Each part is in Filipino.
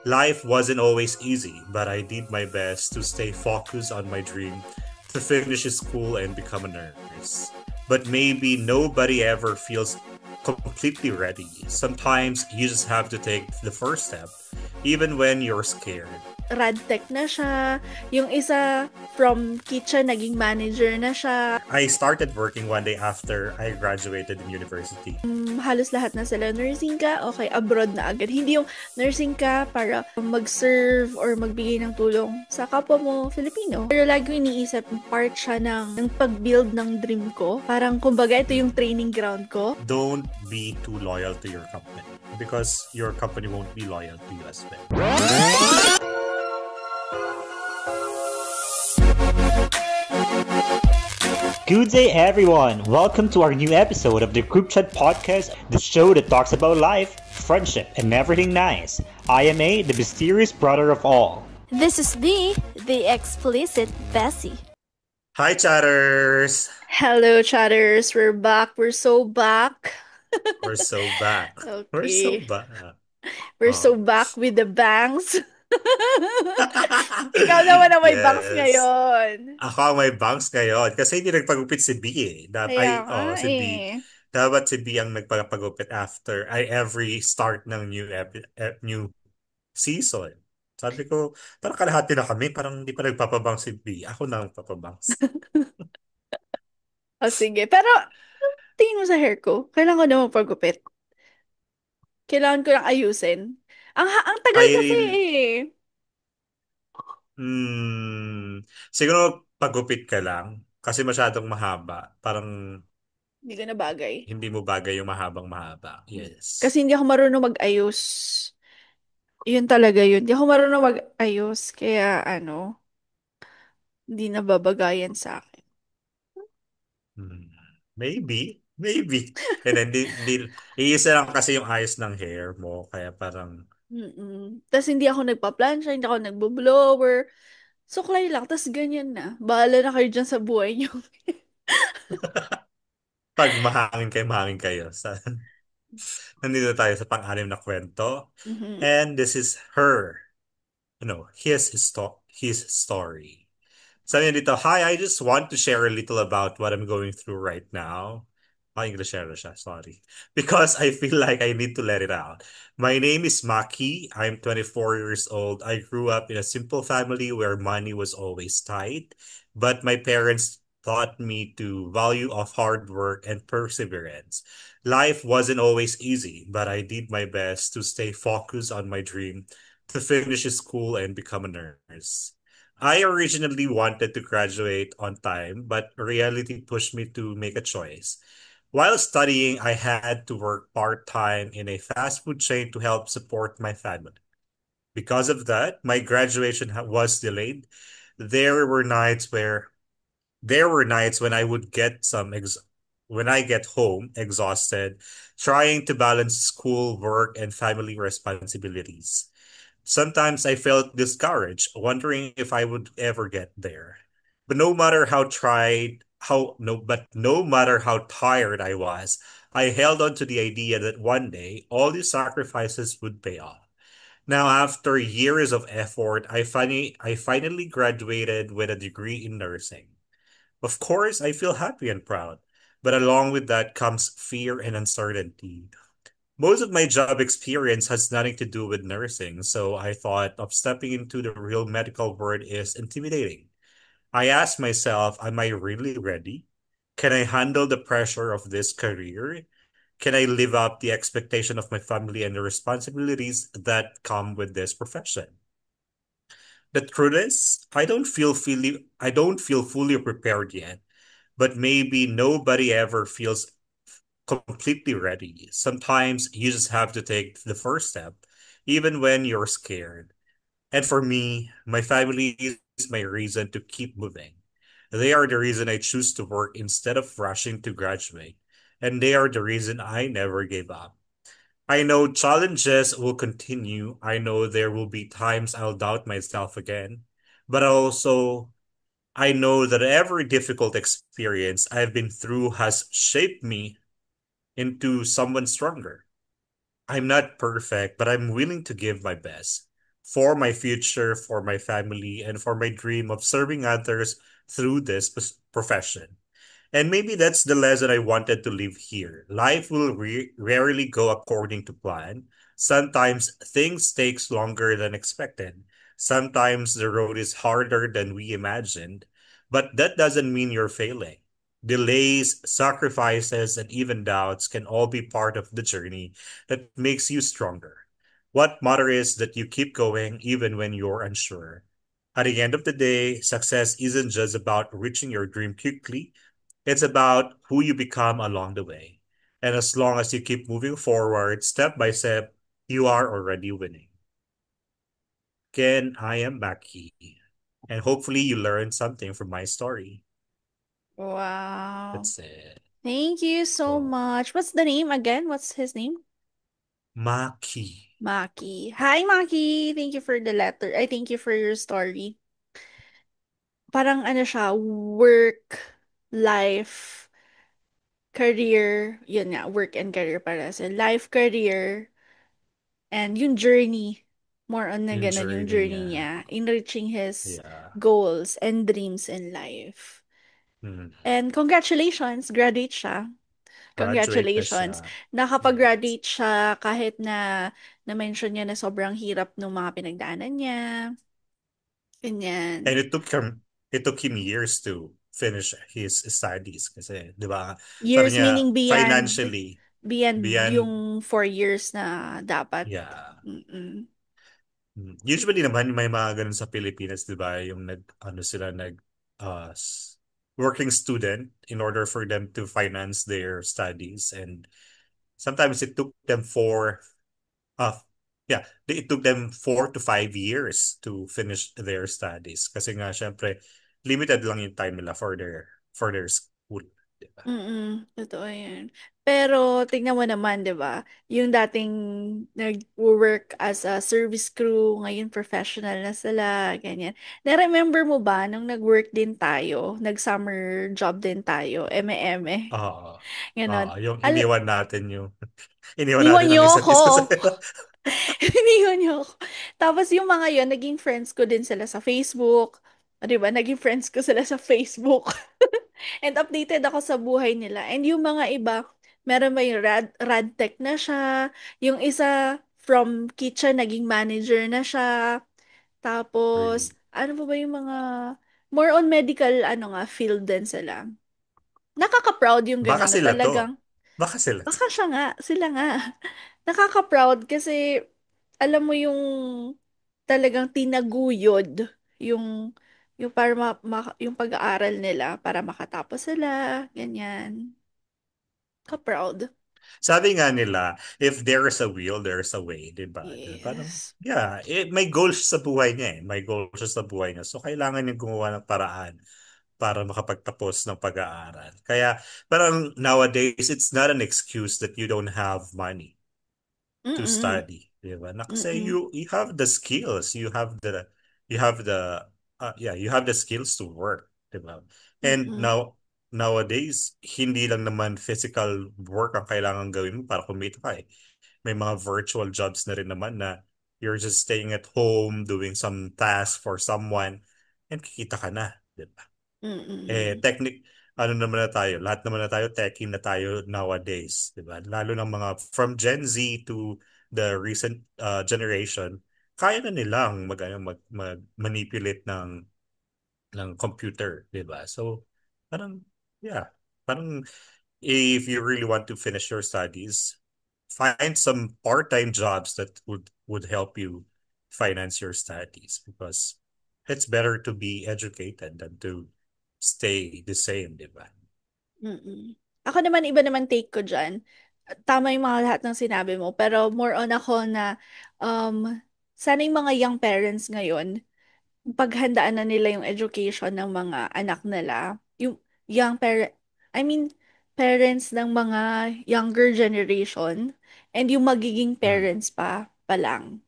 Life wasn't always easy, but I did my best to stay focused on my dream to finish school and become a nurse. But maybe nobody ever feels completely ready. Sometimes you just have to take the first step, even when you're scared. Radtech na siya. Yung isa, from kitchen, naging manager na siya. I started working one day after I graduated in university. Halos lahat na sila. Nursing ka, okay, abroad na agad. Hindi yung nursing ka para mag-serve or magbigay ng tulong sa kapwa mo Filipino. Pero lagi ko iniisip, part siya ng pag-build ng dream ko. Parang, kumbaga, ito yung training ground ko. Don't be too loyal to your company because your company won't be loyal to you as well. Good day, everyone. Welcome to our new episode of the Group Chat Podcast, the show that talks about life, friendship, and everything nice. I am A, the mysterious brother of all. This is B, the explicit Bessie. Hi, chatters! Hello, chatters. We're back. We're so back. We're so back. We're so Okay. back. We're so Oh. back with the bangs. Ikaw naman ang may bangs Yes. ngayon. Ako ang may bangs ngayon kasi hindi nagpagupit si B eh. Kaya nga Si B. eh. Dapat si B ang nagpagupit after every start ng new season. Sabi ko, parang kalahati na kami, parang hindi pa nagpapabang si B. Ako na ang papabangs. O sige. Pero, tingin mo sa hair ko, kailangan ko na magpagupit. Kailangan ko lang ayusin. Ang tagal kasi Ay, eh. siguro pagupit ka lang kasi masyadong mahaba. Parang Hindi ko na bagay. hindi mo bagay yung mahabang mahaba. Yes. Kasi hindi ako marunong mag-ayos. Yun talaga yun. Hindi ako marunong mag-ayos. Kaya ano, hindi nababagayan sa akin. Hmm. Maybe. Maybe. And then, iisa lang kasi yung ayos ng hair mo. Kaya parang, Tapos hindi ako nagpa-plancha, hindi ako nagbo-blower. Suklay lang, tapos ganyan na. Bahala na kayo dyan sa buhay niyo. pag mahangin kayo. Nandito tayo sa pang-anim na kwento. Mhm. And this is his story. Sabi niya dito, Hi, I just want to share a little about what I'm going through right now. English share na siya, sorry. Because I feel like I need to let it out. My name is Maki. I'm 24 years old. I grew up in a simple family where money was always tight, but my parents taught me to value of hard work and perseverance. Life wasn't always easy, but I did my best to stay focused on my dream to finish school and become a nurse. I originally wanted to graduate on time, but reality pushed me to make a choice. While studying, I had to work part-time in a fast food chain to help support my family. Because of that, my graduation was delayed. There were nights where there were nights when I would when I get home exhausted, trying to balance school, work, and family responsibilities. Sometimes I felt discouraged, wondering if I would ever get there. But no matter how tired I was, I held on to the idea that one day all these sacrifices would pay off. Now, after years of effort, I finally graduated with a degree in nursing. Of course, I feel happy and proud, but along with that comes fear and uncertainty. Most of my job experience has nothing to do with nursing, so I thought of stepping into the real medical world is intimidating. I asked myself, am I really ready? Can I handle the pressure of this career? Can I live up the expectation of my family and the responsibilities that come with this profession? The truth is, I don't feel fully prepared yet, but maybe nobody ever feels completely ready. Sometimes you just have to take the first step, even when you're scared. And for me, my family is my reason to keep moving. They are the reason I choose to work instead of rushing to graduate. And they are the reason I never gave up. I know challenges will continue. I know there will be times I'll doubt myself again. But I know that every difficult experience I've been through has shaped me into someone stronger. I'm not perfect, but I'm willing to give my best. for my future, for my family, and for my dream of serving others through this profession. And maybe that's the lesson I wanted to leave here. Life will rarely go according to plan. Sometimes things takes longer than expected. Sometimes the road is harder than we imagined. But that doesn't mean you're failing. Delays, sacrifices, and even doubts can all be part of the journey that makes you stronger. What matters is that you keep going even when you're unsure. At the end of the day, success isn't just about reaching your dream quickly. It's about who you become along the way. And as long as you keep moving forward step by step, you are already winning. Again, I am Maki. And hopefully you learned something from my story. Wow. That's it. Thank you so Oh, much. What's the name again? What's his name? Maki. Maki. Hi, Maki. Thank you for the letter. I thank you for your story. Parang ano siya, work, life, career, yun nga, work and career para sa life, career, and yung journey. More on na Yung ganun yung journey journey niya. niya in reaching his Yeah. goals and dreams in life. Mm. And congratulations, graduate siya. Graduate na Congratulations. siya. Yes. Nakapag-graduate siya kahit na na-mention niya na sobrang hirap ng mga pinagdaanan niya. And Ganyan. it took him years to finish his studies kasi, 'di ba? Sabi Years niya meaning beyond financially beyond beyond yung 4 years na dapat. yeah. Mm-mm. Usually naman may mga ganun sa Pilipinas, 'di ba? Yung working student in order for them to finance their studies and sometimes it took them uh yeah, it took them 4 to 5 years to finish their studies kasi nga syempre limited lang yung time nila for their school, 'di ba? Totoo yan. Pero, tignan mo naman, di ba? Yung dating nag-work as a service crew, ngayon professional na sila, ganyan. Na-remember mo ba nung nag-work din tayo, nag-summer job din tayo, eme-eme, Oo. ganon. Yung Al iniwan Iniwan natin ang niyo isa't ako. isa sa Iniwan niyo ako. Tapos yung mga yon naging friends ko din sila sa Facebook. Di ba? Naging friends ko sila sa Facebook. And updated ako sa buhay nila. And yung mga iba, meron ba yung rad tech na siya. Yung isa from kitchen, naging manager na siya. Tapos, Really. ano pa ba yung mga more on medical, ano nga, field din sila. Nakaka-proud yung Baka gano'n na sila to. talagang, Baka sila to. baka siya nga, sila nga. Nakaka-proud kasi, alam mo yung talagang tinaguyod yung para yung pag-aaral nila para makatapos sila, ganyan. Ka-proud. Sabi nga nila, if there's a will, there's a way, di ba? Parang, Yes. yeah, may goal siya sa buhay niya eh. May goal siya sa buhay niya. So, kailangan niya gumawa ng paraan para makapagtapos ng pag-aaral. Kaya, parang nowadays, it's not an excuse that you don't have money to Mm-mm. study, di ba? Na kasi Mm-mm. you have the skills, you have the you have the skills to work, di ba? And Mm-mm. nowadays, hindi lang naman physical work ang kailangan gawin mo para kumita ka eh. May mga virtual jobs na rin naman na you're just staying at home doing some task for someone and kikita ka na, di ba? Mm-mm. Ano naman na tayo, lahat naman na tayo, techie na tayo nowadays, di ba? Lalo ng mga from Gen Z to the recent generation, kaya na nilang manipulate ng computer, di ba? So, parang, yeah, parang if you really want to finish your studies, find some part-time jobs that would help you finance your studies because it's better to be educated than to stay the same, di ba? Mm-mm. Ako naman, iba naman take ko dyan. Tama yung mga lahat ng sinabi mo, pero more on ako na sana yung mga young parents ngayon, paghandaan na nila yung education ng mga anak nila, yung young parent, I mean, parents ng mga younger generation, and yung magiging Mm, parents pa lang,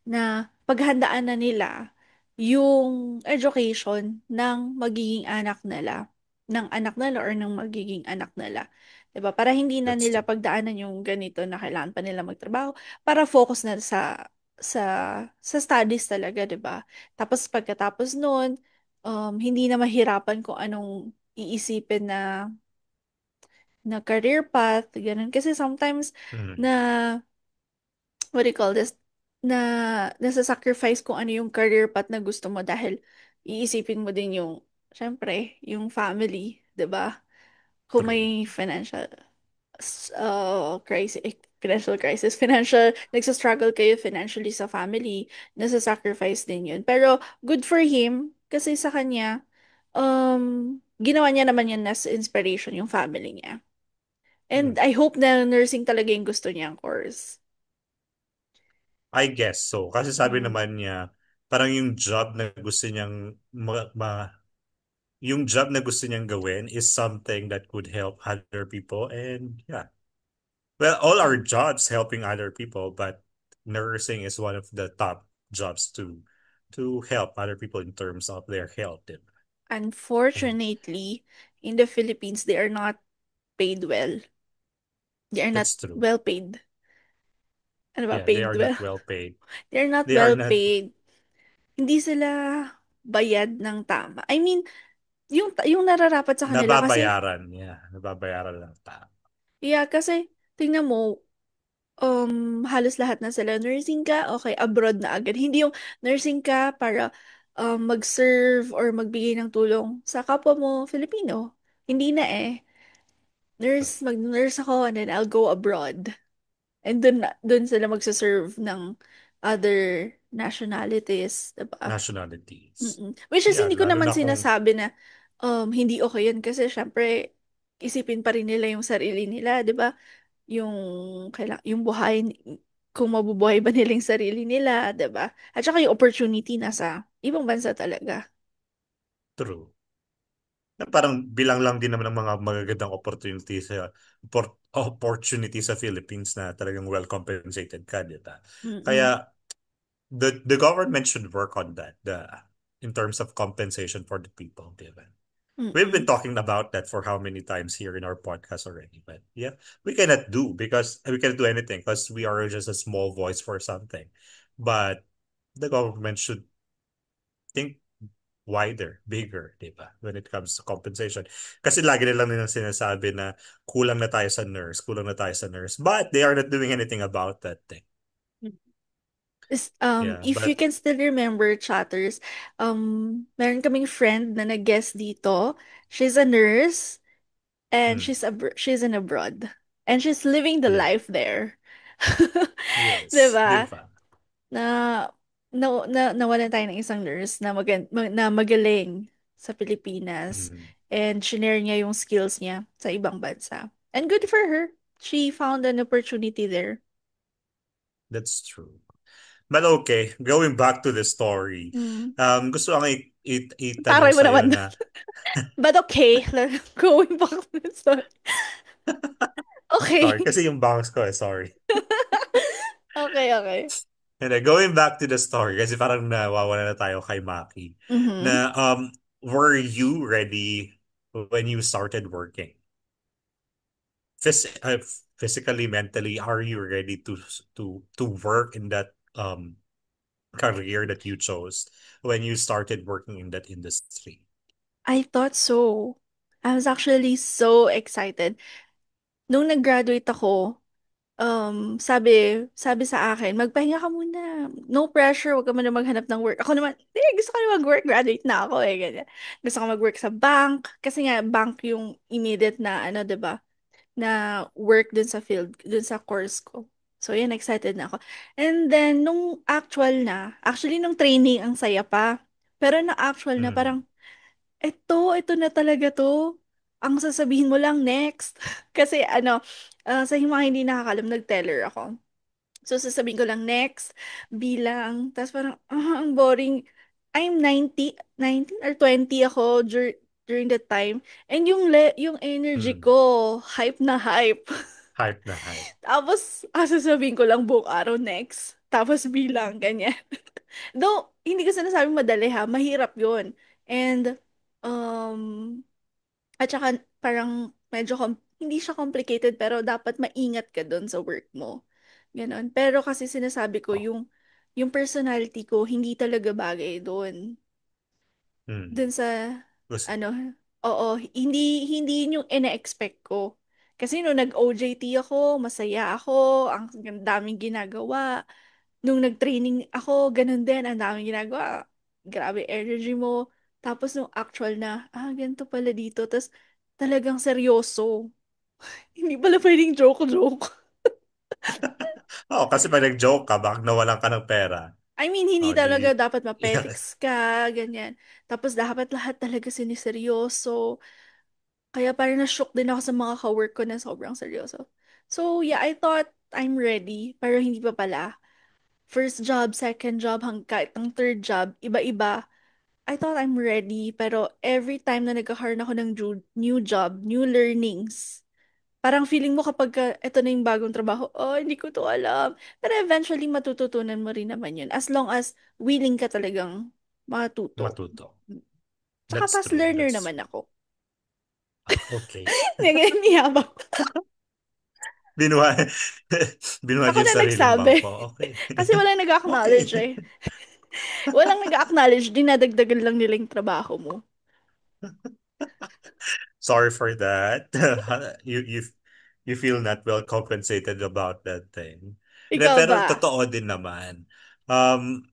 na paghandaan na nila yung education ng magiging anak nila, ng anak nila or ng magiging anak nila. 'Di ba? Para hindi na that's nila true. pagdaanan yung ganito na kailangan pa nila magtrabaho para focus na sa sa studies talaga, 'di ba? Tapos pagkatapos noon, hindi na mahirapan kung anong iisipin na career path, ganun. Kasi sometimes Mm, na what do you call this? Nasa-sacrifice kung ano yung career path na gusto mo dahil iisipin mo din yung, syempre, yung family, 'di ba? Kung true. may financial crisis, nagsa-struggle kayo financially sa family, nasa-sacrifice din yun. Pero good for him kasi sa kanya, ginawa niya naman yan as inspiration yung family niya. And Mm. I hope na nursing talaga yung gusto niyang course. I guess so. Kasi sabi Mm. naman niya, parang yung job na gusto niyang yung job na gusto niyang gawin is something that could help other people. And yeah, well, all our Mm. jobs helping other people, but nursing is one of the top jobs to help other people in terms of their health. And Unfortunately, in the Philippines, they are not paid well. They are not that's true. well paid. Ano ba? Yeah, they Paid are well? not well paid. They're not They are well not paid. Hindi sila bayad ng tama. I mean, yung nararapat sa kanila kasi, nababayaran. Yeah, nababayaran lang tao. yeah, kasi tingnan mo, halos lahat na sila nursing ka, okay, abroad na agad. Hindi yung nursing ka para mag-serve or magbigay ng tulong sa kapwa mo Filipino. Hindi na eh. Mag-nurse ako and then I'll go abroad. And dun sila magsaserve ng other nationalities, diba? Nationalities. Mm-mm. Which is, Yeah, hindi ko lalo naman na kung sinasabi na hindi okay yun kasi syempre, isipin pa rin nila yung sarili nila, di ba? Yung, yung buhay, kung mabubuhay ba nila yung sarili nila, di ba? At saka yung opportunity nasa ibang bansa talaga. true. Na parang bilang lang din naman ng mga magagandang opportunity sa Philippines na talagang well compensated ka, di ba? Kaya Mm-mm. the government should work on that, in terms of compensation for the people, di ba? We've been Mm-mm. talking about that for how many times here in our podcast already, but yeah, we cannot do because we cannot do anything because we are just a small voice for something. But the government should think wider, bigger, di ba? When it comes to compensation. Kasi lagi nilang nilang sinasabi na kulang na tayo sa nurse, kulang na tayo sa nurse. But they are not doing anything about that thing. Yeah, If you but can still remember, chatters, meron kaming friend na nag-guest dito. She's a nurse and mm, she's in abroad. And she's living the yeah, life there. yes, di 'Di ba? ba? Na, nawalan tayo ng isang nurse na magaling sa Pilipinas. Mm, And shinare niya yung skills niya sa ibang bansa. And good for her. She found an opportunity there. that's true. But okay, going back to the story. Mm. Gusto ko itanong Taray mo sa'yo naman. na, But okay, going back to the story. sorry, Okay. kasi yung bangs ko sorry. Okay, okay. And then going back to the story, kasi parang nawawala na tayo kay Maki, Mm-hmm. na were you ready when you started working? Phys physically, mentally, are you ready to work in that career that you chose when you started working in that industry? I thought so. I was actually so excited. Nung nag-graduate ako, sabi sa akin, magpahinga ka muna. No pressure, wag ka muna maghanap ng work. Ako naman, gusto ko na mag-work. Graduate na ako eh, ganyan. Gusto ko mag-work sa bank. Kasi nga, bank yung immediate na, ano, 'di ba, na work dun sa field, dun sa course ko. So, yan, excited na ako. And then, actually, nung training, ang saya pa. Pero nung actual na, Mm, parang, ito na talaga to. Ang sasabihin mo lang next. Kasi ano, sa mga hindi nakakalam, nag-teller ako. So, sasabihin ko lang next, bilang, tapos parang, ang boring. I'm 19 or 20 ako during that time. And yung energy mm. ko, hype na hype. Hype na hype. Tapos, sasabihin ko lang buong araw next. Tapos bilang, ganyan. Though, hindi ko sinasabing madali ha, mahirap yun. And, um, at saka parang hindi siya complicated pero dapat maingat ka doon sa work mo. Ganon. Pero kasi sinasabi ko Oh, yung yung personality ko hindi talaga bagay doon. Hmm. Doon sa, Gusto, ano, oo, hindi yun yung ina-expect ko. Kasi nung nag-OJT ako, masaya ako, ang daming ginagawa. Nung nag-training ako, ganun din, ang daming ginagawa. Grabe energy mo. Tapos nung actual na, ganito pala dito. Tapos talagang seryoso. Hindi pala pwedeng joke-joke. oh, kasi pag nag-joke ka, baka nawalan ka ng pera. I mean, hindi Oh, talaga di, dapat yeah, mapetiks ka, ganyan. Tapos dapat lahat talaga siniseryoso. Kaya parang na-shock din ako sa mga ka-work ko na sobrang seryoso. So, yeah, I thought I'm ready, pero hindi pa pala. First job, second job, hanggang kahit ang third job, iba-iba. I thought I'm ready, pero every time na nagkakaroon ako ng new job, new learnings, parang feeling mo kapag ito na yung bagong trabaho, oh, hindi ko to alam. Pero eventually, matututunan mo rin naman yun. As long as willing ka talagang matuto. matuto. Tsaka That's fast true. learner That's naman ako. okay. Niyabang. Binuha, binuha Ako niyo yung na sariling nagsabi. bangko. Okay. Kasi walang nag-acknowledge Okay. eh. Walang nag-acknowledge, dinadagdagan lang nila yung trabaho mo. Sorry for that. You feel not well compensated about that thing. Hindi, Ikaw pero ba? totoo din naman. Um,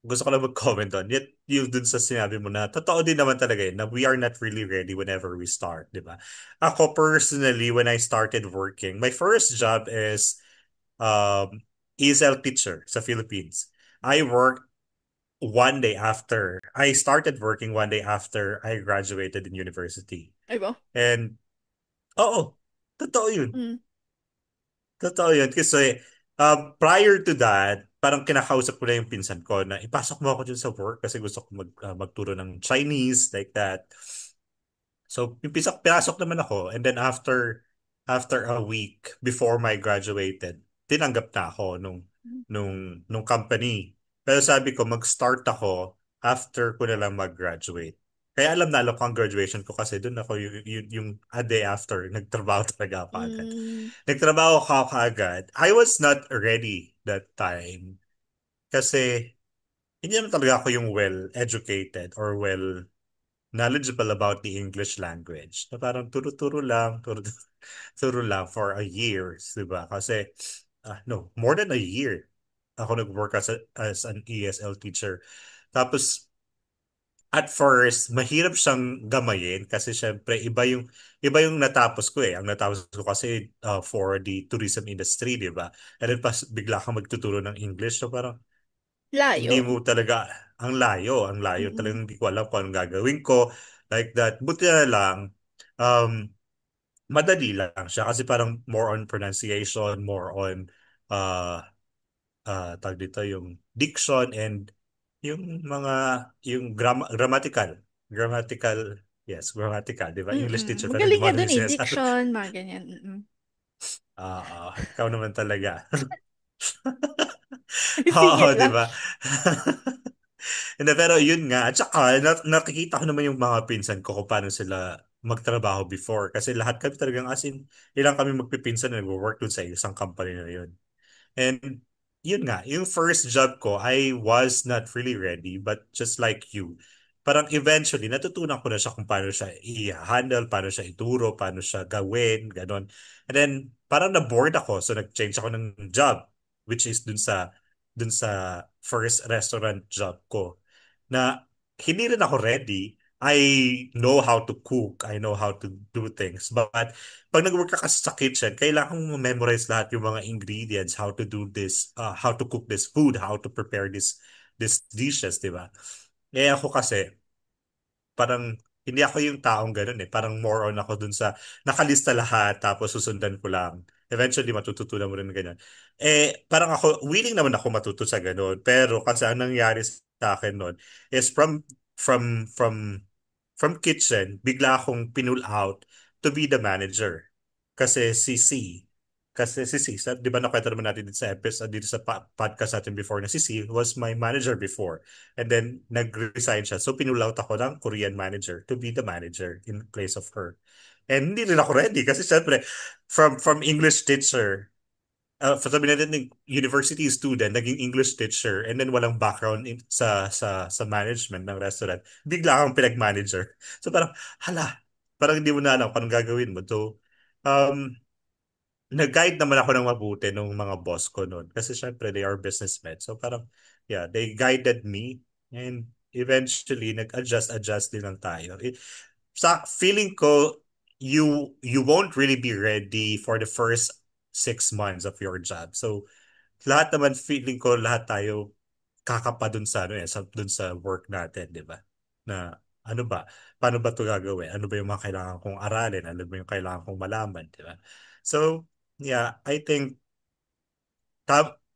gusto ko lang mag-comment on. Yet, yung dun sa sinabi mo na, totoo din naman talaga yun, na we are not really ready whenever we start, di ba? Ako personally, when I started working, my first job is ESL teacher sa Philippines. I worked I started working one day after I graduated in university. Ay ba? And, oo, totoo yun. Mm. Totoo yun. Kasi, prior to that, parang kinakausap ko na yung pinsan ko na ipasok mo ako dyan sa work kasi gusto ko magturo ng Chinese, like that. So, yung pinasok naman ako. And then after a week before my graduated, tinanggap na ako nung company. Pero sabi ko, mag-start ako after ko na lang mag-graduate. Kaya alam na alam ko ang graduation ko kasi doon ako yung a day after, nagtrabaho talaga ako agad. Mm. Nagtrabaho ako agad. I was not ready that time kasi hindi naman talaga ako yung well-educated or well knowledgeable about the English language. Na parang turo-turo lang, turo lang for a year, di ba? Kasi, no, more than a year ako nag-work as an ESL teacher. Tapos, at first, mahirap siyang gamayin kasi syempre iba yung natapos ko eh. Ang natapos ko kasi for the tourism industry, di ba? And then pas bigla kang magtuturo ng English. So parang hindi Layo. mo talaga ang layo. Mm-mm. Talagang hindi ko alam kung anong gagawin ko. Like that. Buti na lang, um, madali lang siya kasi parang more on pronunciation, more on uh, tag dito yung diction and yung grammatical. Grammatical, yes, grammatical, di ba? English Mm-mm. teacher, pero hindi Magaling mo nga alam dun yung eh. sinasabi. Diction, mga ganyan. Mm-mm. Ikaw naman talaga. Sige Oo, di lang. ba? Hindi, pero yun nga. At saka, nakikita ko naman yung mga pinsan ko kung paano sila magtrabaho before. Kasi lahat kami talagang as in, ilang kami magpipinsan na nag-work dun sa isang company na yun. And yun nga, yung first job ko, I was not really ready, but just like you, parang eventually, natutunan ko na siya kung paano siya i-handle, paano siya ituro, paano siya gawin, ganon. And then, parang na-bored ako, so nag-change ako ng job, which is dun sa first restaurant job ko, na hindi rin ako ready. I know how to cook, I know how to do things, but pag nag-work ka kasi sa kitchen, kailangan mo memorize lahat yung mga ingredients, how to do this, how to cook this food, how to prepare this dishes, di ba? Eh ako kasi, parang hindi ako yung taong ganun eh. Parang more on ako dun sa nakalista lahat tapos susundan ko lang. Eventually, matututunan mo rin ganyan. Eh, parang ako, willing naman ako matuto sa ganun. Pero kasi ang nangyari sa akin nun is from, from, from kitchen, bigla akong pinull out to be the manager. Kasi si C, di ba nakwento naman natin dito sa episode, dito sa podcast natin before na si C was my manager before. And then, nag-resign siya. So, pinulaut ako ng Korean manager to be the manager in place of her. And hindi rin ako ready kasi syempre, from English teacher, sabihin natin ng university student, naging English teacher, and then walang background sa management ng restaurant, bigla kang pinag-manager. So parang, hala, parang hindi mo na alam kung anong gagawin mo. So, um, nag-guide naman ako ng mabuti nung mga boss ko noon. Kasi syempre, they are businessmen. So parang, yeah, they guided me. And eventually, nag-adjust din lang tayo. Sa feeling ko, you won't really be ready for the first 6 months of your job. So, lahat naman, feeling ko, lahat tayo kakapa dun sa, ano, dun sa work natin, di ba? Na, ano ba? Paano ba ito gagawin? Ano ba yung mga kailangan kong aralin? Ano ba yung kailangan kong malaman, di ba? So, yeah, I think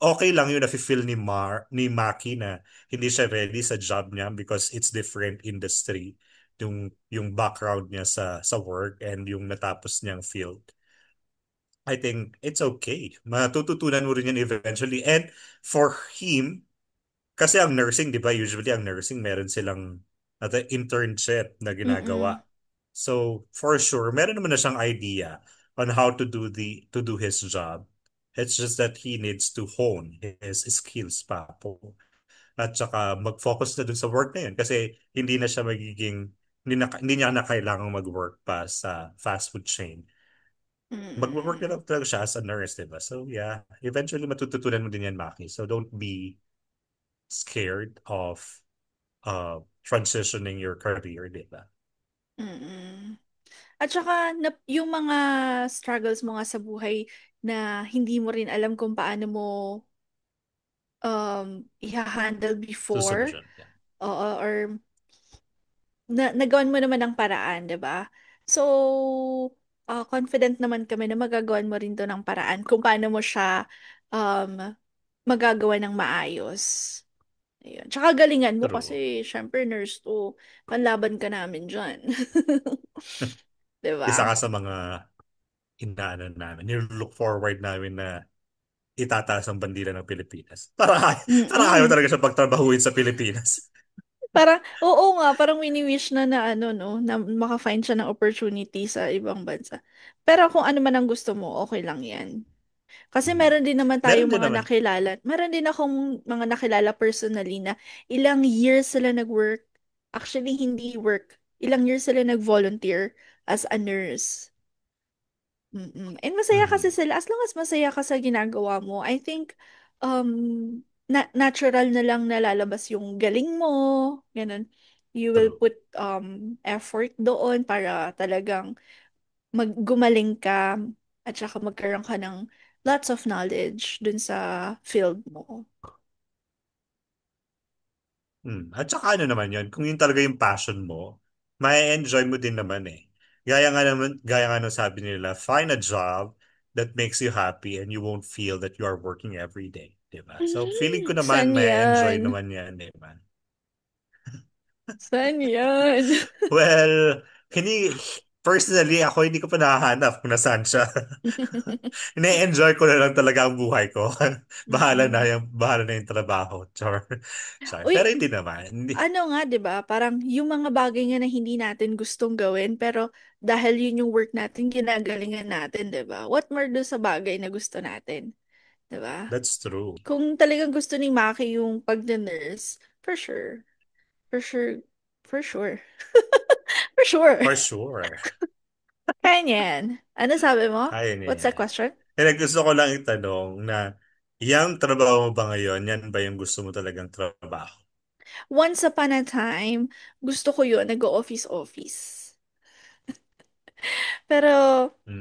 okay lang yun na-feel ni Maki na hindi siya ready sa job niya because it's different industry yung background niya sa work and yung natapos niyang field. I think it's okay. Matututunan mo rin yan eventually. And for him, kasi ang nursing, di ba, usually ang nursing meron silang internship na Mm-mm. ginagawa. So, for sure, meron naman na siyang idea on how to do his job. It's just that he needs to hone his skills pa po. At saka mag-focus na dun sa work na yun kasi hindi niya na kailangang mag-work pa sa fast food chain. Mag-work Mm-mm. na lang talaga siya as a nurse, di ba? So, yeah, eventually matututunan mo din yan, Maki. So, don't be scared of transitioning your career, di ba? Mm-mm. At saka, yung mga struggles mo nga sa buhay na hindi mo rin alam kung paano mo i-handle So, before, solution. Yeah. oo, or nagawan mo naman ng paraan, 'di ba? So, confident naman kami na magagawan mo rin to ng paraan kung paano mo siya um, magagawa ng maayos. Ayun. Tsaka galingan mo True. kasi syempre nurse to, panlaban ka namin dyan. 'Di Isa ba? ka sa mga inaano namin. Look forward namin na itataas ang bandila ng Pilipinas. Para ayaw Mm-mm. talaga siya pagtrabahuin sa Pilipinas. Parang, oo nga, parang wini-wish na ano, no, na maka-find siya ng opportunity sa ibang bansa. Pero kung ano man ang gusto mo, okay lang yan. Kasi Hmm. meron din naman Meron tayong din mga naman. nakilala. Meron din akong mga nakilala personally na ilang years sila nag-work. Actually, hindi work. Ilang years sila nag-volunteer as a nurse. Mm-mm. And masaya kasi Hmm. sila. As long as masaya ka sa ginagawa mo, I think natural na lang nalalabas yung galing mo. Ganun. You will True. put effort doon para talagang gumaling ka at saka magkaroon ka ng lots of knowledge dun sa field mo. At saka ano naman yun, kung yun talaga yung passion mo, may enjoy mo din naman eh. Gaya nga nung sabi nila, find a job that makes you happy and you won't feel that you are working every day. Diba? So feeling ko naman San may enjoy yan? naman yan, diba? San yan? Well, hindi, personally, ako hindi ko pa nahahanap kung nasaan siya. Ine-enjoy ko na lang talaga ang buhay ko. Mm-mm. Bahala na yung trabaho. Char. Char. Uy, Pero hindi naman. Hindi. ano nga, 'di ba? Parang yung mga bagay nga na hindi natin gustong gawin, pero dahil yun yung work natin, ginagalingan natin, 'di ba? What more do sa bagay na gusto natin, 'di ba? That's true. Kung talagang gusto ni Maki yung pag-nurse, for sure. For sure. For sure. For sure. For sure. Kaya niyan. Ano sabi mo? Kaya What's the niya. question? Kaya gusto ko lang itanong na, yung trabaho mo ba ngayon, yan ba yung gusto mo talagang trabaho? Once upon a time, gusto ko yun, nag-office-office. Pero,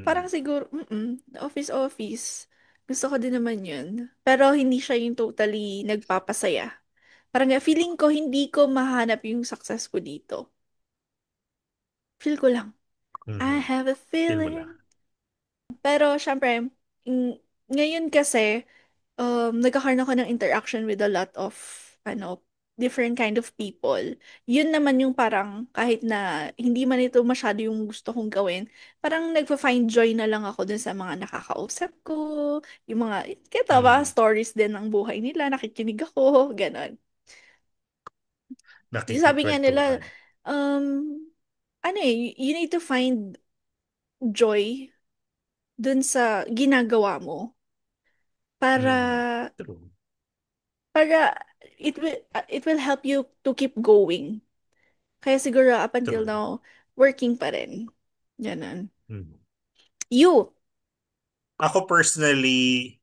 parang Mm. siguro, office-office. Gusto ko din naman yun. Pero, hindi siya yung totally nagpapasaya. Parang feeling ko, hindi ko mahanap yung success ko dito. Feel ko lang. I Mhm. have a Feel mo lang. feeling. Pero, syempre, ngayon kasi, nagkakaroon ako ng interaction with a lot of, ano, different kind of people. Yun naman yung parang, kahit na hindi man ito masyado yung gusto kong gawin, parang nagpa-find joy na lang ako dun sa mga nakakausap ko, yung mga, kita ba, Mm. stories din ng buhay nila, nakikinig ako, ganon. Yung sabi nga nila, Nakikipagkwentuhan. um, ano eh, you need to find joy dun sa ginagawa mo. Mm. para True. para it will help you to keep going. Kaya siguro up until True. now, working pa rin. Ganun. Mm. You. Ako personally,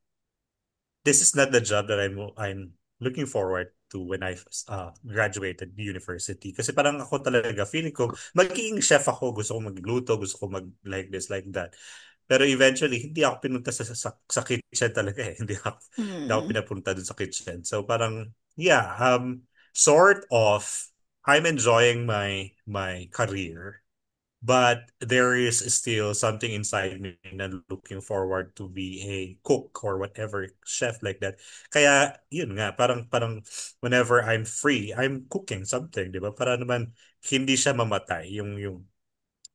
this is not the job that I'm looking forward to when I graduated university. Kasi parang ako talaga, feeling ko, magiging chef ako, gusto ko magluto, gusto ko mag like this, like that. Pero eventually, hindi ako pinunta sa kitchen talaga eh. Hindi ako Mm. pinapunta dun sa kitchen. So parang, yeah, sort of, I'm enjoying my career. But there is still something inside me na looking forward to be a cook or whatever, chef like that. Kaya, yun nga, parang whenever I'm free, I'm cooking something, di ba? Para naman hindi siya mamatay,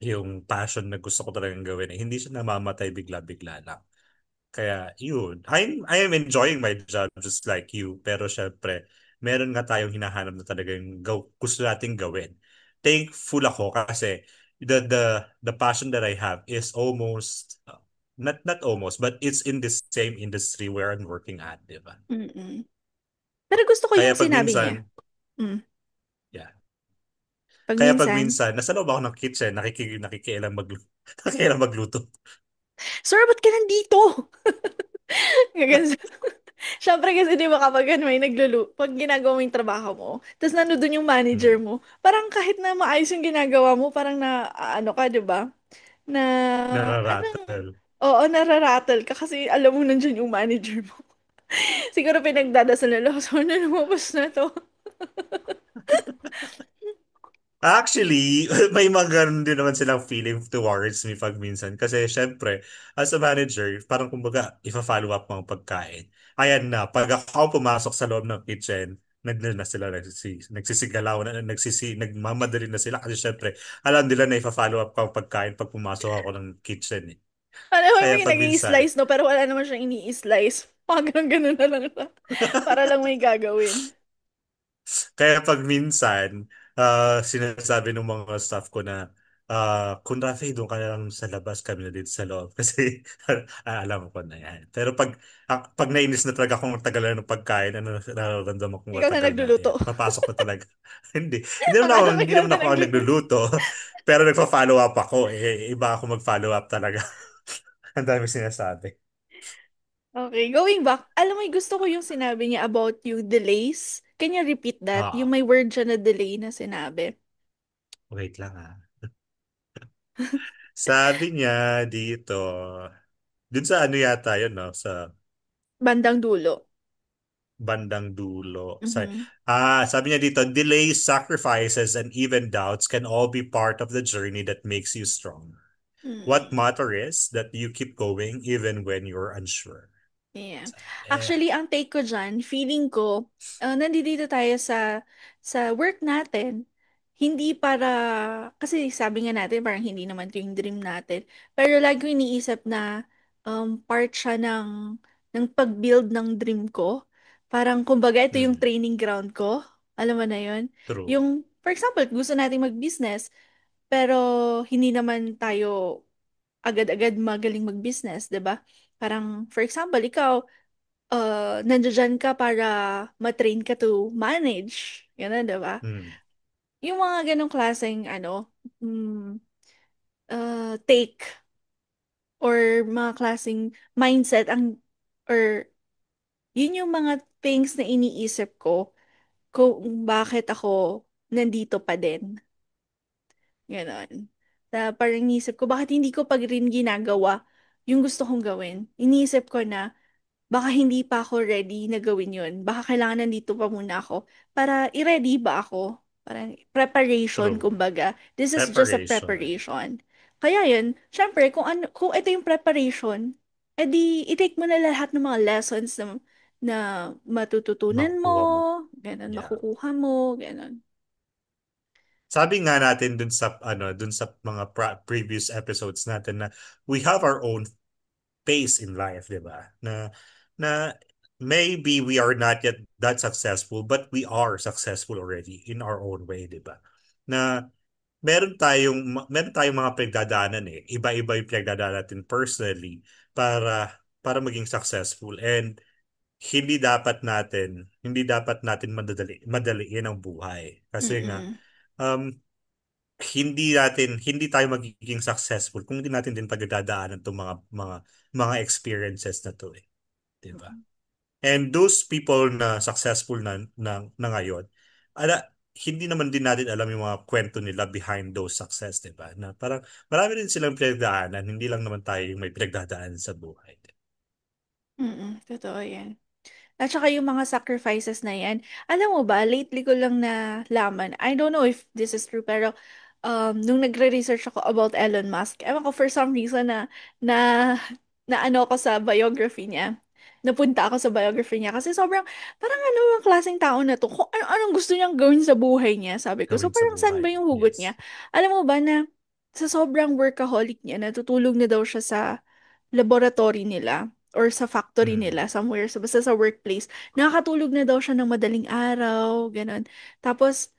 yung passion na gusto ko talagang gawin. Hindi siya namamatay bigla-bigla lang. Kaya yun, I am enjoying my job just like you. Pero syempre, meron nga tayong hinahanap na talagang gusto nating gawin. Thankful ako kasi the passion that I have is almost not almost, but it's in the same industry where I'm working at, di ba? Mm-mm. Pero gusto ko Kaya yung pag sinabi minsan, niya. Mm. yeah. Pag Kaya pag minsan, minsan, nasa loob ako ng kitchen, nakikialam magluto. Sir, ba't ka nandito? Ganun. Siyempre kasi di ba kapag ano, pag ginagawa mo yung trabaho mo, tapos nandun yung manager Hmm. mo, parang kahit na maayos yung ginagawa mo, parang na, ano ka, di ba? Na, anong, Nararatel. oo, nararattle ka kasi alam mo nandyan yung manager mo. Siguro pinagdadasal nila, sana lumabas na to. Actually, may mga ganun din naman silang feeling towards me pag minsan. Kasi syempre, as a manager, parang kumbaga, ifa-follow up mga pagkain. Ayan na, pag ako pumasok sa loob ng kitchen, na sila nagsisigalaw na, nagmamadali na sila kasi syempre, alam nila na ifa-follow up ko ang pagkain pag pumasok ako ng kitchen eh. Alam mo, Kaya may pag minsan, nag-i-slice, no? Pero wala naman siyang ini-slice. Mga ganun-ganun na lang siya. Para lang may gagawin. Kaya pag minsan, sinasabi ng mga staff ko na, kung Rafi, doon ka na lang sa labas, kami na dito sa loob. Kasi alam ko na yan. Pero pag nainis na talaga akong tagal na ng pagkain, ano nararamdaman kong Ikaw na matagal na, nagluluto. yan. Papasok na talaga. Hindi naman ako, Akala ko hindi ikaw naman na ako ang nagluluto. nagluluto. Pero nagpa-follow up ako. Iba ako mag-follow up talaga. Ang dami sinasabi. Okay, going back, alam mo, gusto ko yung sinabi niya about yung delays. Can you repeat that? Yung Ah, may word siya na delay na sinabi. wait lang ah. Sabi niya dito, dun sa ano yata yun, no? Sa Bandang dulo. bandang dulo. Mhm. Sabi niya dito, delays, sacrifices, and even doubts can all be part of the journey that makes you strong. What Mm. matter is that you keep going even when you're unsure. Yeah. Eh, Actually, ang take ko dyan, feeling ko, nandito tayo sa work natin, hindi para, kasi sabi nga natin, parang hindi naman ito yung dream natin. Pero lagi ko iniisip na part siya ng pag-build ng dream ko. Parang, kumbaga, ito yung hmm, training ground ko. Alam mo na yun? true. Yung, for example, gusto nating mag-business, pero hindi naman tayo agad-agad magaling mag-business, 'di ba? Parang, for example, ikaw, nandiyan ka para matrain ka to manage. Ganun, 'di ba? Hmm, Yung mga ganong klaseng, take or mga klaseng mindset, or yun yung mga things na iniisip ko kung bakit ako nandito pa din. Ganon. Parang iniisip ko, bakit hindi ko pa rin ginagawa yung gusto kong gawin? Iniisip ko na, baka hindi pa ako ready na gawin yun. Baka kailangan nandito pa muna ako para i-ready ba ako? Parang preparation, true. kumbaga. This is just a Preparation. preparation. Kaya yun, syempre, kung ito yung preparation, edi i-take mo na lahat ng mga lessons na matututunan mo, Makukuha mo. ganun, Yeah. makukuha mo, ganun. Sabi nga natin dun sa mga previous episodes natin na we have our own pace in life, di ba? Na maybe we are not yet that successful, but we are successful already in our own way, di ba? Na meron tayong mga pinagdadaanan eh. Iba-iba yung pinagdadaanan natin personally para maging successful. And hindi dapat natin madaliin ang buhay. Kasi nga, Mm-mm. um, hindi tayo magiging successful kung hindi natin din pagdadaanan itong mga experiences na to eh. 'Di ba? And those people na successful na ngayon, hindi naman din natin alam yung mga kwento nila behind those success, 'di ba? Na parang marami din silang pinagdaanan, hindi lang naman tayo yung may pinagdadaanan sa buhay. Mm-mm. Totoo yan. At saka yung mga sacrifices na yan. Alam mo ba, lately ko lang nalaman, I don't know if this is true, pero nung nagre-research ako about Elon Musk, ewan ko for some reason na, na ano ako sa biography niya. Napunta ako sa biography niya kasi sobrang, parang ano yung klaseng tao na to? Kung anong gusto niyang gawin sa buhay niya, sabi ko. So Gawin sa parang saan ba buhay. yung hugot niya? Yes. Alam mo ba na sa sobrang workaholic niya, natutulog na daw siya sa laboratory nila or sa factory Mm. nila, somewhere, so basta sa workplace, nakakatulog na daw siya ng madaling araw, ganun. Tapos,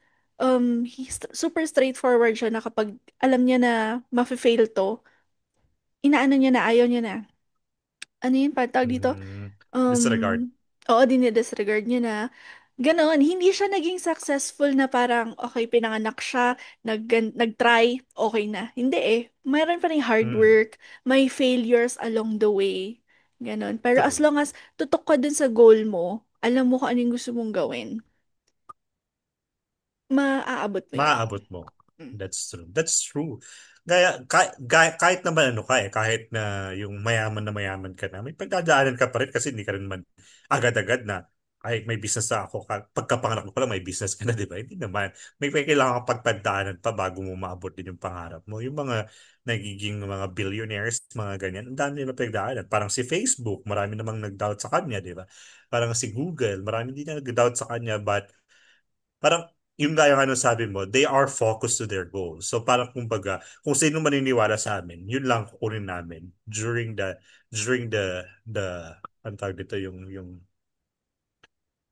super straightforward siya na kapag alam niya na mafe-fail to, inaano niya na, ayaw niya na. Ano yun, patag dito? Mm. Disregard. Um, oo, dinidisregard niya na. Ganon, hindi siya naging successful na parang, okay, pinanganak siya, nag-try, okay na. Hindi eh. Mayroon pa rin hard Mm. work, may failures along the way. Ganon. Pero as True. long as tutok ka dun sa goal mo, alam mo kung ano yung gusto mong gawin, maaabot mo yan. Maaabot mo. Mm. That's true. That's true. Kahit naman ano ka eh, kahit na yung mayaman ka na, may pagdadaanan ka pa rin kasi hindi ka rin naman agad-agad na ay may business na ako. Pagkapanganak mo pa lang may business ka na, di ba? Hindi naman. May kailangan kang pagpagdaanan pa bago mo maabot din yung pangarap mo. Yung mga nagiging mga billionaires, mga ganyan, ang dami nila pagdaanan. Parang si Facebook, marami namang nag-doubt sa kanya, di ba? Parang si Google, marami din na nag-doubt sa kanya, but parang yung gaya nga ng sabi mo, they are focused to their goals. So parang kumbaga, kung sino maniniwala sa amin, yun lang kukunin namin during the ang tawag dito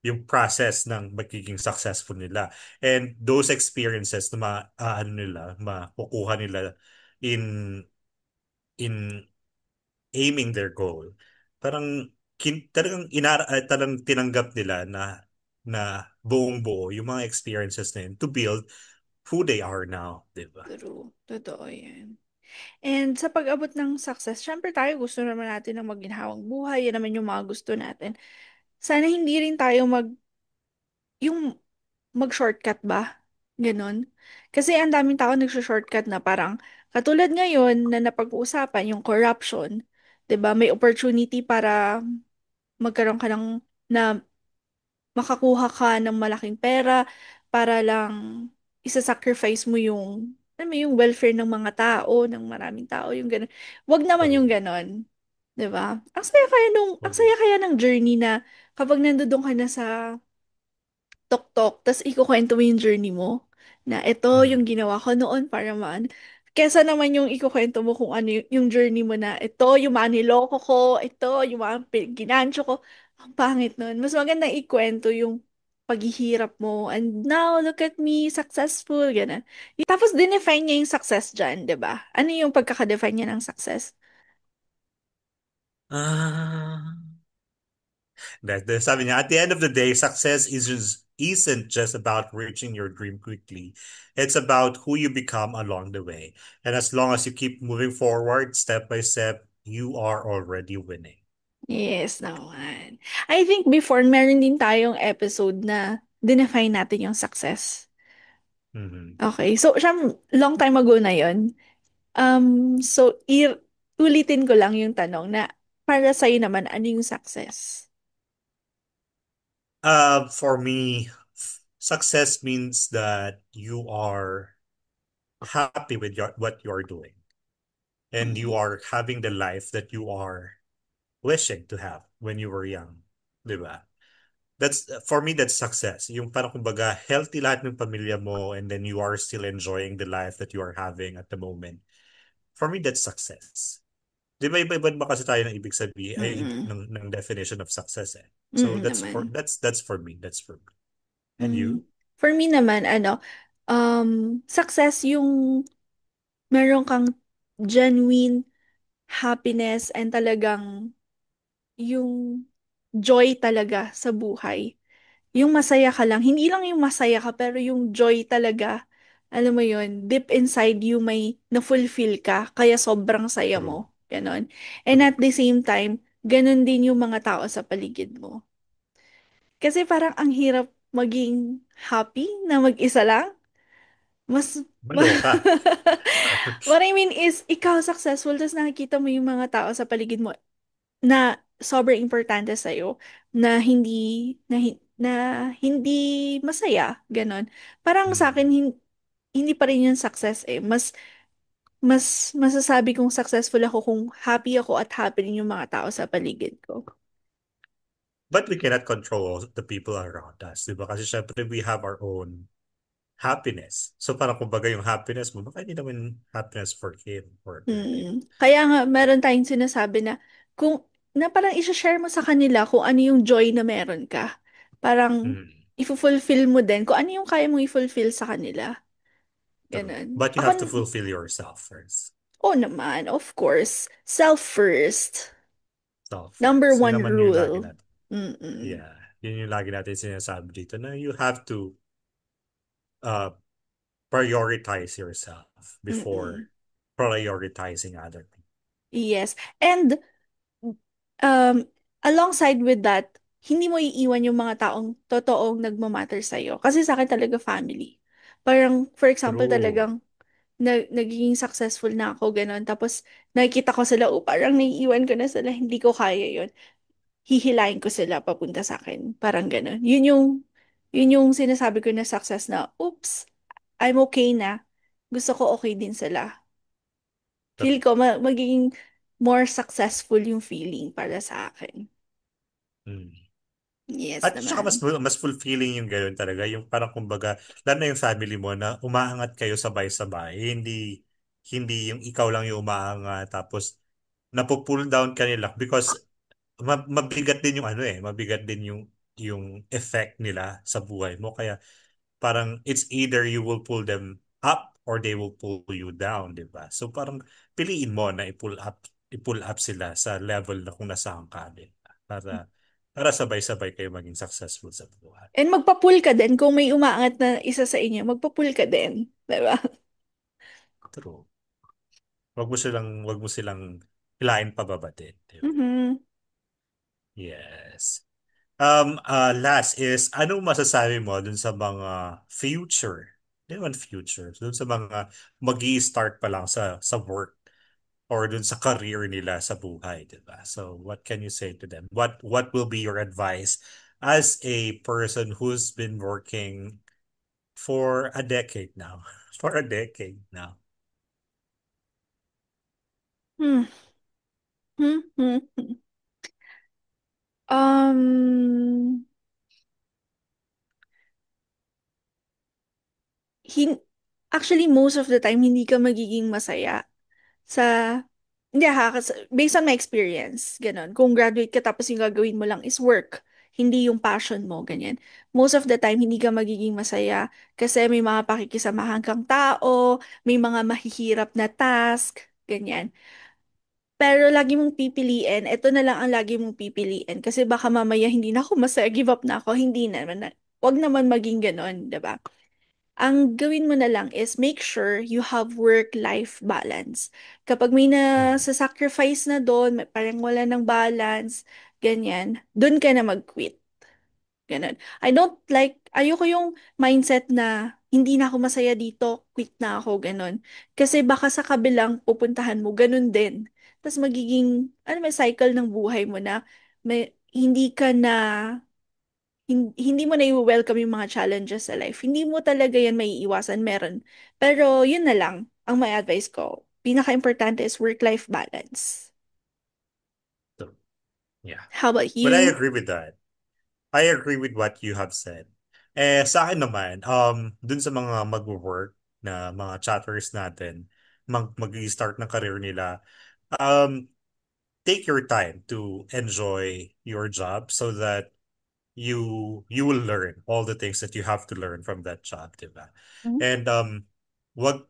yung process ng magiging successful nila. And those experiences na ano nila, makukuha nila in in aiming their goal. Parang talagang tinanggap nila na buong buo yung mga experiences na yun to build who they are now, di ba? True. Totoo yan. And sa pag-abot ng success, syempre tayo gusto naman natin ng maginhawang buhay, yan naman yung mga gusto natin. Sana hindi rin tayo yung mag-shortcut ba? Ganon. Kasi ang daming tao nagsa-shortcut na parang, katulad ngayon na napag-uusapan, yung corruption, 'di ba? May opportunity para magkaroon ka na makakuha ka ng malaking pera para lang isa-sacrifice mo yung, alam mo, yung welfare ng mga tao, ng maraming tao, yung ganon. Wag naman yung So, ganon. 'Di ba? Ang saya kaya ng journey na kapag nandoon ka na sa tok-tok, tas ikukwento mo yung journey mo, na ito yung mm, ginawa ko noon para man. Kesa naman yung ikukwento mo kung ano yung journey mo na ito yung mga niloko ko, ito yung mga ginansyo ko. Ang pangit nun. Mas maganda ikwento yung paghihirap mo. And now, look at me, successful, gano'n. Tapos, dinefine niya yung success dyan, di ba? Ano yung pagkakadefine niya ng success? ah, sabi niya, at the end of the day, success isn't just about reaching your dream quickly. It's about who you become along the way. And as long as you keep moving forward, step by step, you are already winning. Yes naman. I think before, meron din tayong episode na dinefine natin yung success. Mhm. Okay, so long time ago na yon. So ulitin ko lang yung tanong na para sa'yo naman, ano yung success? For me, success means that you are happy with what you're doing and you Mm, are having the life that you are wishing to have when you were young. Diba? For me, that's success. Yung parang kumbaga, healthy lahat ng pamilya mo and then you are still enjoying the life that you are having at the moment. For me, that's success. Di ba iba-iba ba kasi tayo ng ibig sabihin ay mm, ng definition of success eh. So naman. that's for me. That's for me. And Mm. you? For me naman, success yung meron kang genuine happiness and talagang yung joy talaga sa buhay. Yung masaya ka lang. Hindi lang yung masaya ka, pero yung joy talaga. Alam mo yun, deep inside you may na-fulfill ka, kaya sobrang saya True. mo. Ganon. And True. at the same time, ganon din yung mga tao sa paligid mo. Kasi parang ang hirap maging happy na mag-isa lang. Mas, Maloka. what I mean is, ikaw successful, tapos nakikita mo yung mga tao sa paligid mo na sobrang importante sa'yo, na hindi masaya, ganon. Parang sa akin, Mm. hindi pa rin yung success eh. Mas masasabi kong successful ako kung happy ako at happy rin yung mga tao sa paligid ko. But we cannot control the people around us, di ba? Kasi syempre we have our own happiness. So parang kumbaga yung happiness mo, baka hindi naman happiness for him or her. Kaya nga, meron tayong sinasabi na kung na parang i-share mo sa kanila kung ano yung joy na meron ka. Parang Mm. i-fulfill mo din kung ano yung kaya mong i-fulfill sa kanila. True. Ganon. But you Ako, have to fulfill yourself first. oh naman, of course. Self first. Self Number first. Yun one naman yung lagi rule. natin. Mm-mm. Yeah. Yun yung lagi natin sinasabi dito na you have to uh, prioritize yourself before Mm-mm. prioritizing other people. Yes. And um, alongside with that, hindi mo iiwan yung mga taong totoong nagmamatter sa'yo. Kasi sa akin talaga family. Parang, for example, True. talagang nagiging successful na ako, gano'n. Tapos, nakikita ko sila, parang naiiwan ko na sila, hindi ko kaya yun. Hihilahin ko sila papunta sa akin. Parang gano'n. Yun yung sinasabi ko na success na, oops, I'm okay na. Gusto ko okay din sila. Feel True. ko magiging more successful yung feeling para sa akin. Mm. Yes At saka naman. mas fulfilling yung gano'n talaga. Yung parang kumbaga, lalo na yung family mo na umaangat kayo sabay-sabay. Hindi yung ikaw lang yung umaangat tapos napupull down ka nila because mabigat din yung ano mabigat din yung effect nila sa buhay mo. Kaya parang it's either you will pull them up or they will pull you down, di ba? So parang piliin mo na i-pull up sila sa level na kung nasaan ka din para para sabay-sabay kayo maging successful sa buhay. And magpa-pull ka din kung may umaangat na isa sa inyo, magpa-pull ka din, 'di ba? True. Wag mo silang hilahin pababa din, di ba? Mhm. Yes. Last is, anong masasabi mo dun sa mga future? Hindi naman future. Dun sa mga mag start pa lang sa work or dun sa career nila sa buhay, di ba? So, what can you say to them? What will be your advice as a person who's been working for a decade now? For a decade now. Hmm. Hmm. Hmm. Hmm. Um, hin Actually, most of the time, hindi ka magiging masaya sa, hindi ha, based on my experience, ganun. Kung graduate ka tapos yung gagawin mo lang is work, hindi yung passion mo, ganyan. Most of the time, hindi ka magiging masaya kasi may mga pakikisamahan kang tao, may mga mahihirap na task, ganyan. Pero lagi mong pipiliin, ito na lang ang lagi mong pipiliin. Kasi baka mamaya hindi na ako masaya, give up na ako. Hindi naman, wag naman maging ganon, 'di ba? Ang gawin mo na lang is make sure you have work-life balance. Kapag may Mm. na-sacrifice na doon, parang wala ng balance, ganyan, doon ka na mag-quit. Ganun. Ayoko yung mindset na hindi na ako masaya dito, quit na ako, ganun. Kasi baka sa kabilang pupuntahan mo, ganun din. Tapos magiging, ano may cycle ng buhay mo na hindi mo na i-welcome yung mga challenges sa life. Hindi mo talaga yan may iwasan, meron. Pero yun na lang, ang may advice ko. Pinaka-importante is work-life balance. So, yeah. How about But I you? agree with that. I agree with what you have said. Sa akin naman, dun sa mga mag-work na mga chatters natin, mag-start ng career nila, um, take your time to enjoy your job so that you will learn all the things that you have to learn from that job, diba? And wag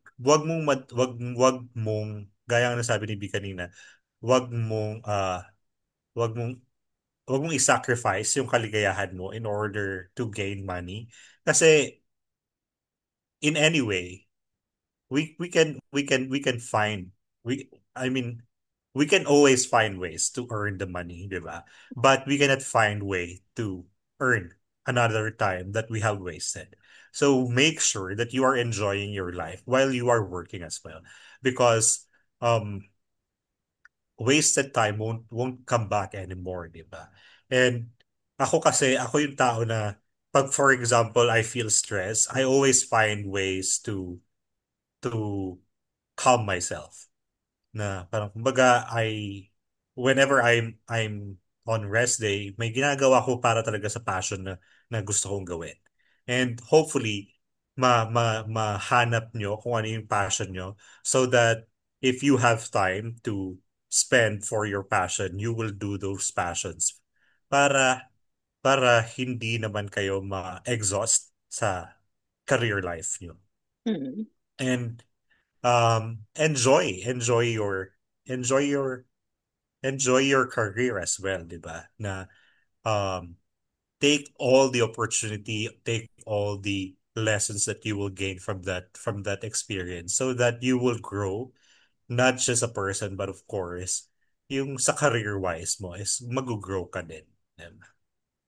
mong gaya ng nasabi ni B kanina, wag mong wag mong wag mong i-sacrifice yung kaligayahan mo in order to gain money. Kasi in any way, we can find we I mean we can always find ways to earn the money, di ba? But we cannot find way to earn another time that we have wasted. So make sure that you are enjoying your life while you are working as well. Because um wasted time won't come back anymore, di ba? And ako yung tao na pag for example I feel stress, I always find ways to calm myself. Na parang kumbaga whenever I'm on rest day, may ginagawa ko para talaga sa passion na gusto kong gawin. And hopefully mahanap nyo kung ano yung passion nyo so that if you have time to spend for your passion, you will do those passions para para hindi naman kayo ma-exhaust sa career life nyo. Mm. And enjoy enjoy your enjoy your career as well, di ba? Na um take all the opportunity, take all the lessons that you will gain from that experience so that you will grow not just a person but of course yung sa career wise mo is mag-grow ka din. Di ba?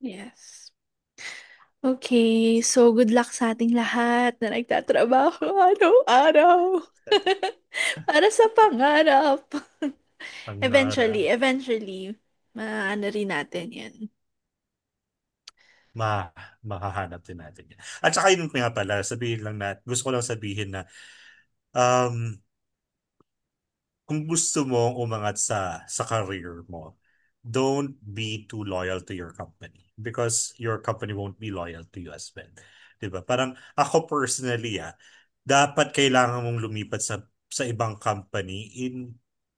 Yes. Okay, so good luck sa ating lahat na nagtatrabaho araw-araw. Para sa pangarap. Pangarap, Eventually, maano rin natin yan. ma makahanap din natin yan. At saka yun nga pala, gusto ko lang sabihin na um kung gusto mo umangat sa career mo, don't be too loyal to your company because your company won't be loyal to you as well. 'Di ba? Parang ako personally, dapat kailangan mong lumipat sa ibang company in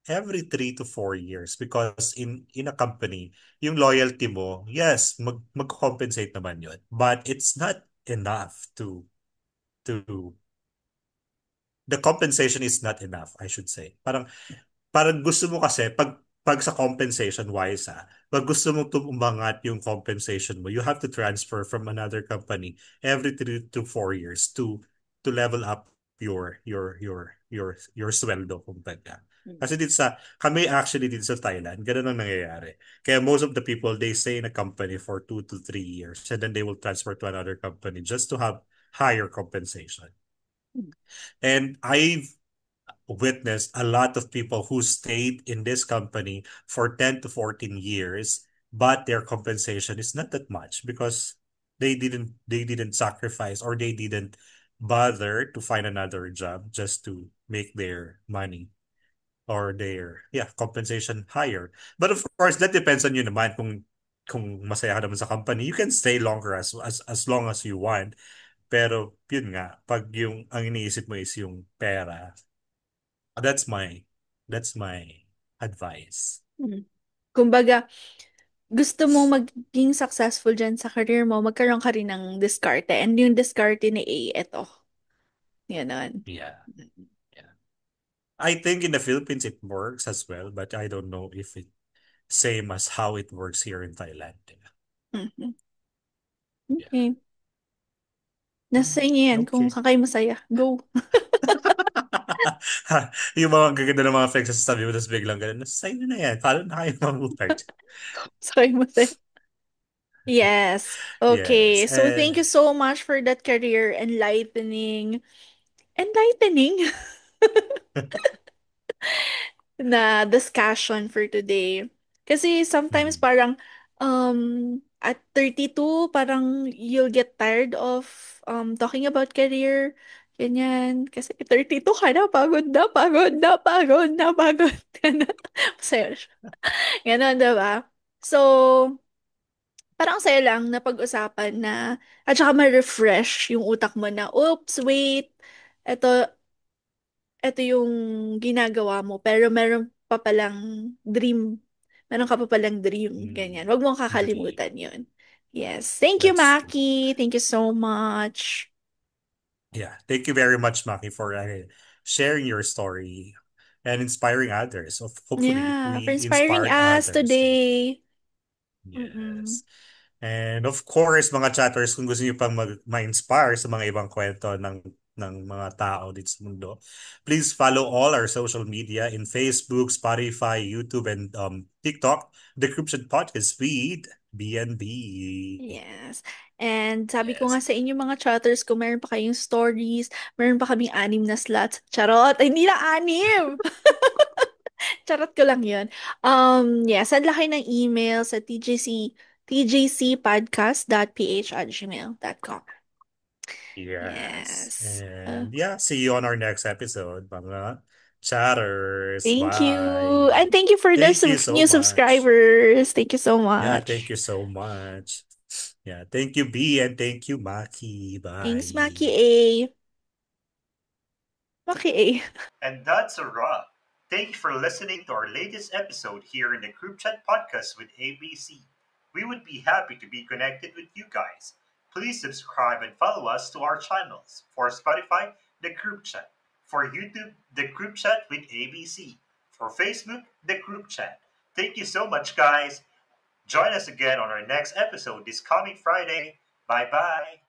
every 3 to 4 years because in a company, yung loyalty mo, yes, mag-compensate naman yun. But it's not enough to the compensation is not enough, I should say. Parang gusto mo kasi pag sa compensation wise pag gusto mo umangat yung compensation mo, you have to transfer from another company every 3 to 4 years to level up your sweldo kumbaga. Mm. Kasi kami actually dito sa Thailand, ganun ang nangyayari. Kaya most of the people, they stay in a company for 2 to 3 years and then they will transfer to another company just to have higher compensation. And I've witnessed a lot of people who stayed in this company for 10 to 14 years, but their compensation is not that much because they didn't sacrifice or they didn't bother to find another job just to make their money or their compensation higher. But of course, that depends on you naman kung masaya ka naman sa company. You can stay longer as long as you want. Pero yun nga, pag yung ang iniisip mo is yung pera, That's my that's my advice. Mm. Kumbaga, gusto mo maging successful dyan sa career mo, magkaroon ka rin ng diskarte. And yung diskarte ni A, eto. Ganon. Yeah. Yeah. I think in the Philippines it works as well, but I don't know if it same as how it works here in Thailand. Mhm. Yeah. Okay. Nasa inyo yan kung Okay. saan kayo masaya. Go. Yung mga gaganda ng mga flexes sa sabi mo, tapos biglang ganun, sa inyo na yan, paano na kayo mamutay? Saan kayo masaya. Yes. Yes. Okay. So thank you so much for that career enlightening na discussion for today. Kasi sometimes Mm. parang at 32 parang you'll get tired of talking about career. Ganyan. Kasi 32 ka na, pagod na, pagod na, pagod na, pagod ka na. Masaya siya. Ganon, diba? So, parang saya lang na pag-usapan na at saka ma-refresh yung utak mo na, oops, wait, eto, eto yung ginagawa mo, pero meron pa palang dream. Meron ka pa palang dream. Mm. Ganyan. Huwag mong Dream. kakalimutan yun. Yes. Thank you, That's true. Maki. Thank you so much. Yeah. Thank you very much, Maki, for sharing your story and inspiring others. Hopefully, Yeah, for we inspiring inspired us others. today. Mm-mm. Yes. And of course, mga chatters, kung gusto niyo pang ma-inspire sa mga ibang kwento ng mga tao dito sa mundo, please follow all our social media in Facebook, Spotify, YouTube, and TikTok, The Cryptid Podcast with BNB. Yes. And sabi ko nga Yes. sa inyo mga chatters, kung meron pa kayong stories, meron pa kaming 6 na slots. Charot! Ay, hindi na 6! Charot ko lang yun. Yeah, send lang kayo ng email sa tjcpodcast.ph@gmail.com. Yes. Yes. And yeah, see you on our next episode, mga chatters. Thank you. Bye. And thank you for the Thank you so new much. subscribers. Thank you so Yeah, thank much. you so much. Yeah, thank you, B, and thank you, Maki. Thanks, Maki Bye. A. Maki A. And that's a wrap. Thank you for listening to our latest episode here in the Group Chat Podcast with ABC. We would be happy to be connected with you guys. Please subscribe and follow us to our channels. For Spotify, The Group Chat. For YouTube, The Group Chat with ABC. For Facebook, The Group Chat. Thank you so much, guys. Join us again on our next episode this coming Friday. Bye bye.